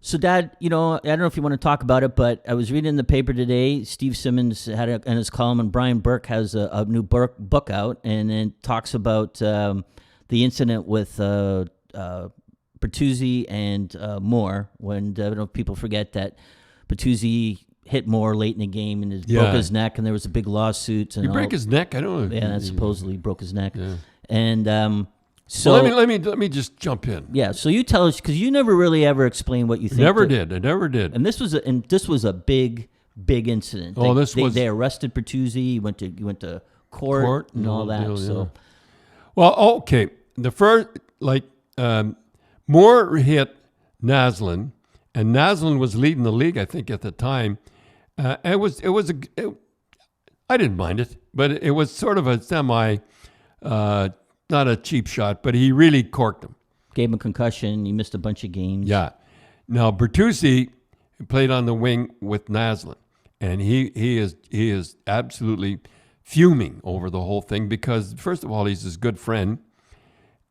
So, Dad, I don't know if you want to talk about it, but I was reading in the paper today. Steve Simmons had in his column, and Brian Burke has a new book out, and it talks about the incident with Bertuzzi and Moore. When I don't know if people forget that Bertuzzi hit Moore late in the game and broke his neck, and there was a big lawsuit. And he broke his neck? I don't know. Yeah, that supposedly broke his neck. Yeah. And so let me just jump in. Yeah, so you tell us, because you never really ever explained what you think. I never did. And this was a big incident. Oh, they arrested Bertuzzi. He went to court and all that. So, well, okay. The first, Moore hit Naslund, and Naslund was leading the league, I think, at the time. I didn't mind it, but it was sort of a semi. Not a cheap shot, but he really corked him. Gave him a concussion. He missed a bunch of games. Yeah. Now Bertuzzi played on the wing with Naslund, and he is absolutely fuming over the whole thing because, first of all, he's his good friend,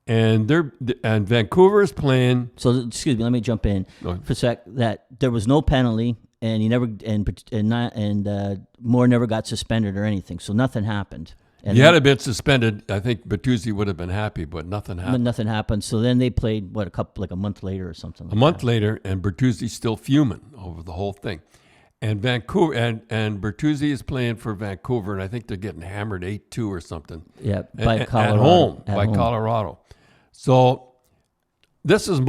and Vancouver is playing. So excuse me, let me jump in for a sec. That there was no penalty, and he never Moore never got suspended or anything. So nothing happened. And he had been suspended. I think Bertuzzi would have been happy, but nothing happened. But nothing happened. So then they played a month later or something. A month later, and Bertuzzi's still fuming over the whole thing. And Vancouver and Bertuzzi is playing for Vancouver, and I think they're getting hammered 8-2 or something. Yeah, by Colorado. At home. Colorado. So this is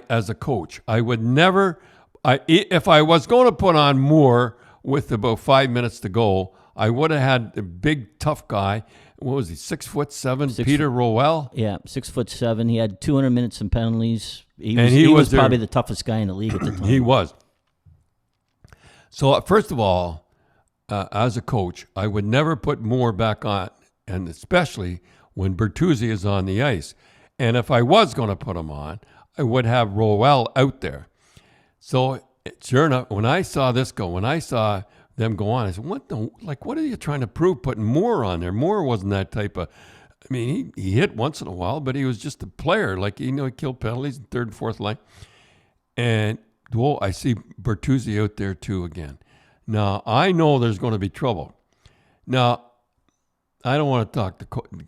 as a coach, I would never. If I was going to put on Moore with about 5 minutes to go, I would have had a big, tough guy. What was he, 6'7"? Peter Rowell? Yeah, 6'7". He had 200 minutes in penalties. He was probably the toughest guy in the league at the time. He was. So, first of all, as a coach, I would never put Moore back on, and especially when Bertuzzi is on the ice. And if I was going to put him on, I would have Rowell out there. So, sure enough, when I saw them go on, I said, what are you trying to prove putting Moore on there? Moore wasn't that type of, he hit once in a while, but he was just a player. He killed penalties in third and fourth line. And, I see Bertuzzi out there too again. Now, I know there's going to be trouble. Now, I don't want to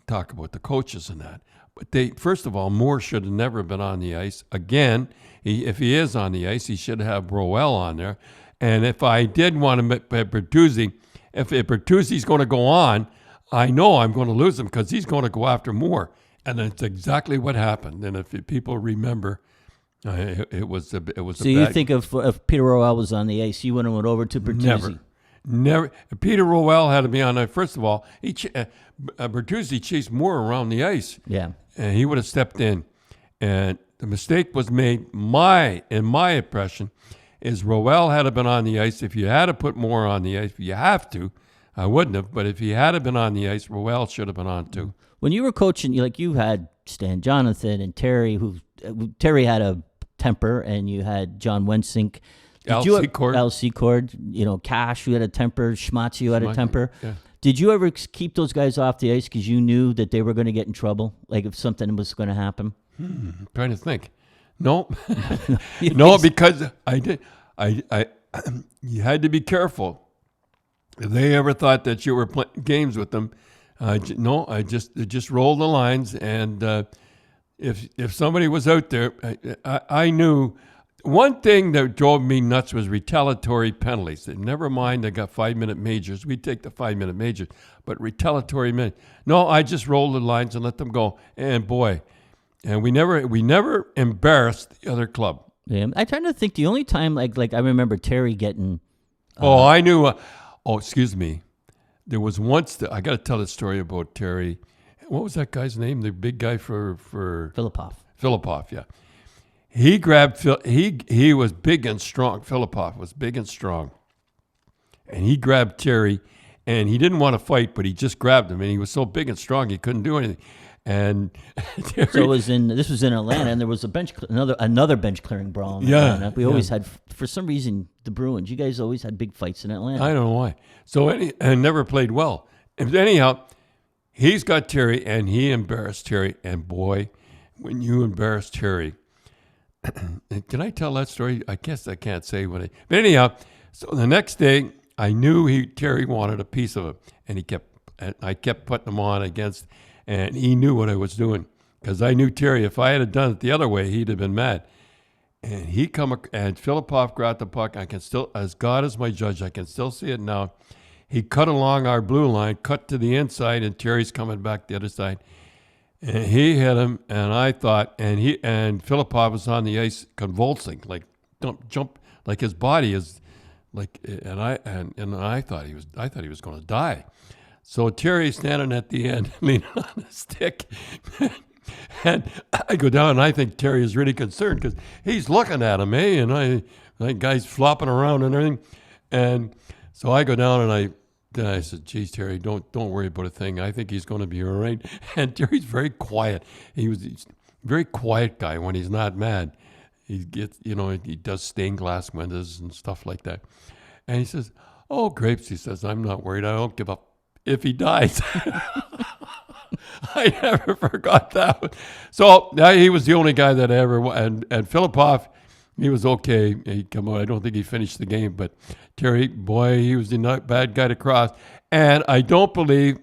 talk about the coaches and that, but first of all, Moore should have never been on the ice. Again, if he is on the ice, he should have Rowell on there. And if I did want to put Bertuzzi, if Bertuzzi's going to go on, I know I'm going to lose him because he's going to go after Moore. And that's exactly what happened. And if people remember, it was. So you think if Peter Rowell was on the ice, you wouldn't have went over to Bertuzzi? Never. Peter Rowell had to be on there. First of all, Bertuzzi chased Moore around the ice. Yeah. And he would have stepped in. And the mistake was made, in my impression, is Rowell had to been on the ice. If you had to put Moore on the ice, you have to. I wouldn't have, but if he had been on the ice, Rowell should have been on too. When you were coaching, you had Stan Jonathan and Terry, Terry had a temper, and you had John Wensink. Al Secord, Cash, who had a temper, Schmatz, who had a temper. Yeah. Did you ever keep those guys off the ice because you knew that they were going to get in trouble, if something was going to happen? I'm trying to think. No, no, because I did. You had to be careful. If they ever thought that you were playing games with them, I just rolled the lines. And if somebody was out there, I knew. One thing that drove me nuts was retaliatory penalties. Never mind, they got 5-minute majors. We take the 5-minute majors, but retaliatory minutes. No, I just rolled the lines and let them go. And boy. And we never embarrassed the other club. Yeah, I'm trying to think. The only time, I remember Terry getting. I knew. Excuse me. There was once I got to tell a story about Terry. What was that guy's name? The big guy for Filipov. Filipov, yeah. He grabbed Phil. He was big and strong. Filipov was big and strong, and he grabbed Terry, and he didn't want to fight, but he just grabbed him, and he was so big and strong he couldn't do anything. And Terry, so this was in Atlanta, and there was another bench clearing brawl in Atlanta. We always had, for some reason, the Bruins. You guys always had big fights in Atlanta. I don't know why. So and never played well. And anyhow, he's got Terry, and he embarrassed Terry. And boy, when you embarrass Terry, can I tell that story? I guess I can't say but anyhow, so the next day I knew Terry wanted a piece of it, and I kept putting him on against, and he knew what I was doing, because I knew Terry, if I had done it the other way, he'd have been mad. And and Filipov got the puck. I can still, as God is my judge, I can still see it now. He cut along our blue line, cut to the inside, and Terry's coming back the other side. And he hit him, and I thought, and Filipov was on the ice convulsing, like jump, like his body is like, and I thought he was going to die. So Terry's standing at the end, leaning on a stick. And I go down, and I think Terry is really concerned because he's looking at him, and that guy's flopping around and everything. And so I go down, and then I said, "Geez, Terry, don't worry about a thing. I think he's going to be all right." And Terry's very quiet. He's a very quiet guy when he's not mad. He gets, he does stained glass windows and stuff like that. And he says, "Oh, Grapes," he says, "I'm not worried. I don't give up if he dies." I never forgot that one. So he was the only guy that I ever, and Filipov, he was okay. He come on. I don't think he finished the game, but Terry, boy, he was the not bad guy to cross. And I don't believe,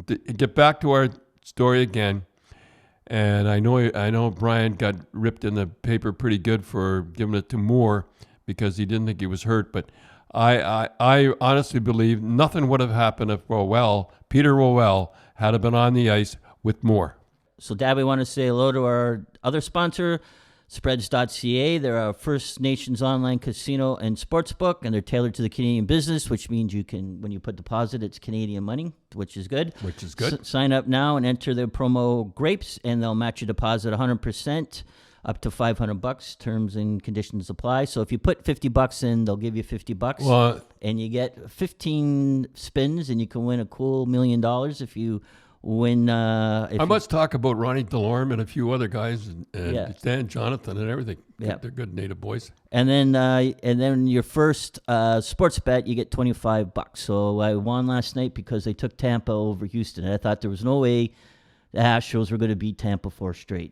get back to our story again, and I know Brian got ripped in the paper pretty good for giving it to Moore because he didn't think he was hurt, but I honestly believe nothing would have happened if Peter Rowell had been on the ice with Moore. So, Dad, we want to say hello to our other sponsor, Spreads.ca. They're our First Nations online casino and sportsbook, and they're tailored to the Canadian business, which means you can, when you put deposit, it's Canadian money, which is good. Sign up now and enter their promo GRAPES, and they'll match your deposit 100%. Up to $500. Terms and conditions apply. So if you put $50 in, they'll give you $50. Well, and you get 15 spins, and you can win a cool $1 million if you win. I must talk about Ronnie Delorme and a few other guys, and Stan Jonathan and everything. Yeah, they're good native boys. And then your first sports bet, you get $25. So I won last night because they took Tampa over Houston, and I thought there was no way the Astros were going to beat Tampa 4 straight.